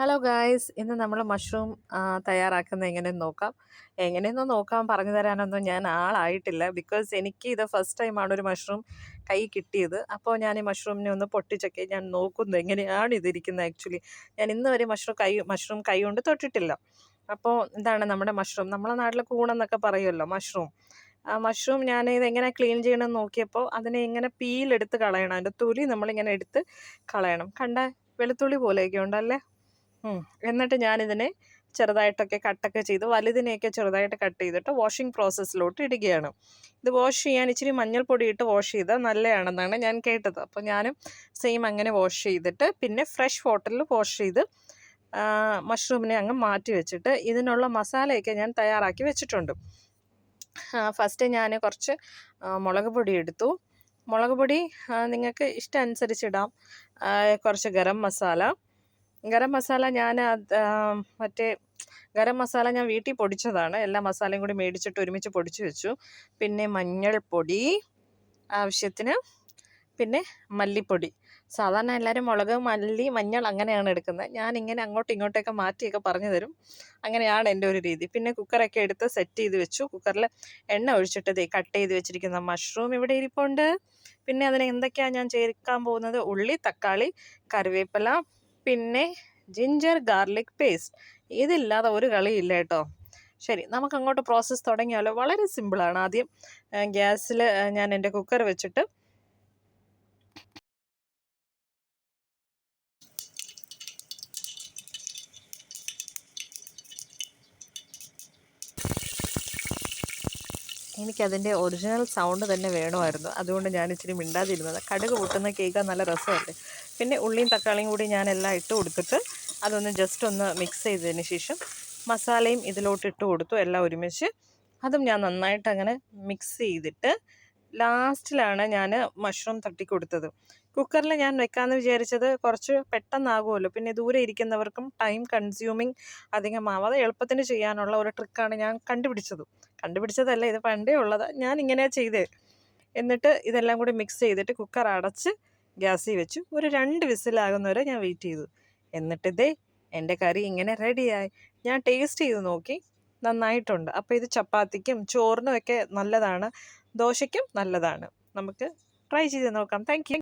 Hello guys, ഇന്ന് നമ്മൾ mushroom തയ്യാറാക്കുന്നത് എങ്ങനെയെന്ന് നോക്കാം. പറഞ്ഞു തരാനൊന്നും ഞാൻ ആളായിട്ടില്ല. ബിക്കോസ് എനിക്ക് ഇത് ഫസ്റ്റ് ടൈമാണ് ഒരു മഷ്റൂം കൈ കിട്ടിയത്. അപ്പോൾ ഞാൻ ഈ മഷ്റൂമിനെ ഒന്ന് പൊട്ടിച്ചൊക്കെ ഞാൻ നോക്കുന്നു എങ്ങനെയാണ് ഇതിരിക്കുന്നത്. ആക്ച്വലി ഞാൻ ഇന്ന് വരെ മഷ്റൂം കൈ കൊണ്ട് തൊട്ടിട്ടില്ല. അപ്പോൾ ഇതാണ് നമ്മുടെ മഷ്റൂം. നമ്മളെ നാട്ടിൽ കൂണെന്നൊക്കെ പറയുമല്ലോ മഷ്റൂം. മഷ്റൂം ഞാൻ ഇതെങ്ങനെ ക്ലീൻ ചെയ്യണമെന്ന് നോക്കിയപ്പോൾ അതിനെ ഇങ്ങനെ പീലെടുത്ത് കളയണം. അതിൻ്റെ തൊലി നമ്മളിങ്ങനെ എടുത്ത് കളയണം. കണ്ട വെളുത്തുള്ളി പോലെയൊക്കെ ഉണ്ടല്ലേ. എന്നിട്ട് ഞാനിതിനെ ചെറുതായിട്ടൊക്കെ കട്ടൊക്കെ ചെയ്ത് വലുതിനെയൊക്കെ ചെറുതായിട്ട് കട്ട് ചെയ്തിട്ട് വാഷിംഗ് പ്രോസസ്സിലോട്ട് ഇടുകയാണ്. ഇത് വാഷ് ചെയ്യാൻ ഇച്ചിരി മഞ്ഞൾപ്പൊടി ഇട്ട് വാഷ് ചെയ്താൽ നല്ലതാണെന്നാണ് ഞാൻ കേട്ടത്. അപ്പോൾ ഞാനും സെയിം അങ്ങനെ വാഷ് ചെയ്തിട്ട് പിന്നെ ഫ്രഷ് വാട്ടറിൽ വാഷ് ചെയ്ത് മഷ്റൂമിനെ അങ്ങ് മാറ്റി വെച്ചിട്ട് ഇതിനുള്ള മസാലയൊക്കെ ഞാൻ തയ്യാറാക്കി വെച്ചിട്ടുണ്ട്. ഫസ്റ്റ് ഞാൻ കുറച്ച് മുളക് പൊടി എടുത്തു. മുളക് പൊടി നിങ്ങൾക്ക് ഇഷ്ടം അനുസരിച്ചിടാം. കുറച്ച് ഗരം മസാല ഞാൻ ഗരം മസാല ഞാൻ വീട്ടിൽ പൊടിച്ചതാണ്. എല്ലാ മസാലയും കൂടി മേടിച്ചിട്ട് ഒരുമിച്ച് പൊടിച്ച് വെച്ചു. പിന്നെ മഞ്ഞൾപ്പൊടി ആവശ്യത്തിന്, പിന്നെ മല്ലിപ്പൊടി. സാധാരണ എല്ലാവരും മുളക്, മല്ലി, മഞ്ഞൾ അങ്ങനെയാണ് എടുക്കുന്നത്. ഞാനിങ്ങനെ അങ്ങോട്ടും ഇങ്ങോട്ടൊക്കെ മാറ്റിയൊക്കെ പറഞ്ഞു തരും. അങ്ങനെയാണ് എൻ്റെ ഒരു രീതി. പിന്നെ കുക്കറൊക്കെ എടുത്ത് സെറ്റ് ചെയ്ത് വെച്ചു. കുക്കറിൽ എണ്ണ ഒഴിച്ചിട്ട് കട്ട് ചെയ്ത് വെച്ചിരിക്കുന്ന മഷ്റൂം ഇവിടെ ഇരിപ്പുണ്ട്. പിന്നെ അതിന് എന്തൊക്കെയാണ് ഞാൻ ചേർക്കാൻ പോകുന്നത്: ഉള്ളി, തക്കാളി, കറിവേപ്പില, പിന്നെ ജിഞ്ചർ ഗാർലിക് പേസ്റ്റ്. ഇതില്ലാതെ ഒരു കളിയില്ല കേട്ടോ. ശരി, നമുക്ക് അങ്ങോട്ട് പ്രോസസ്സ് തുടങ്ങിയാലോ. വളരെ സിമ്പിളാണ്. ആദ്യം ഗ്യാസിൽ ഞാൻ എൻ്റെ കുക്കർ വെച്ചിട്ട് എനിക്കതിൻ്റെ ഒറിജിനൽ സൗണ്ട് തന്നെ വേണമായിരുന്നു. അതുകൊണ്ട് ഞാൻ ഇച്ചിരി മിണ്ടാതിരുന്നത്. കടുക് പൊട്ടുന്ന കേൾക്കാൻ നല്ല രസമല്ലേ. പിന്നെ ഉള്ളിയും തക്കാളിയും കൂടി ഞാനെല്ലാം ഇട്ട് കൊടുത്തിട്ട് അതൊന്ന് ജസ്റ്റ് ഒന്ന് മിക്സ് ചെയ്തതിന് ശേഷം മസാലയും ഇതിലോട്ട് ഇട്ട് കൊടുത്തു, എല്ലാം ഒരുമിച്ച്. അതും ഞാൻ നന്നായിട്ട് അങ്ങനെ മിക്സ് ചെയ്തിട്ട് ലാസ്റ്റിലാണ് ഞാൻ മഷ്റൂം തട്ടിക്കൊടുത്തത്. കുക്കറിൽ ഞാൻ വെക്കാമെന്ന് വിചാരിച്ചത് കുറച്ച് പെട്ടെന്നാകുമല്ലോ. പിന്നെ ദൂരെ ഇരിക്കുന്നവർക്കും ടൈം കൺസ്യൂമിങ് അധികമാവാതെ എളുപ്പത്തിന് ചെയ്യാനുള്ള ഒരു ട്രിക്കാണ് ഞാൻ കണ്ടുപിടിച്ചതല്ല, ഇത് പണ്ടേ ഉള്ളത്. ഞാൻ ഇങ്ങനെയാണ് ചെയ്തേ. എന്നിട്ട് ഇതെല്ലാം കൂടി മിക്സ് ചെയ്തിട്ട് കുക്കർ അടച്ച് ഗ്യാസിൽ വെച്ചു. ഒരു 2 വിസിലാകുന്നവരെ ഞാൻ വെയിറ്റ് ചെയ്തു. എന്നിട്ട് എൻ്റെ കറി ഇങ്ങനെ റെഡിയായി. ഞാൻ ടേസ്റ്റ് ചെയ്ത് നോക്കി, നന്നായിട്ടുണ്ട്. അപ്പോൾ ഇത് ചപ്പാത്തിക്കും ചോറിനും ഒക്കെ നല്ലതാണ്, ദോശയ്ക്കും നല്ലതാണ്. നമുക്ക് ട്രൈ ചെയ്ത് നോക്കാം. Thank you.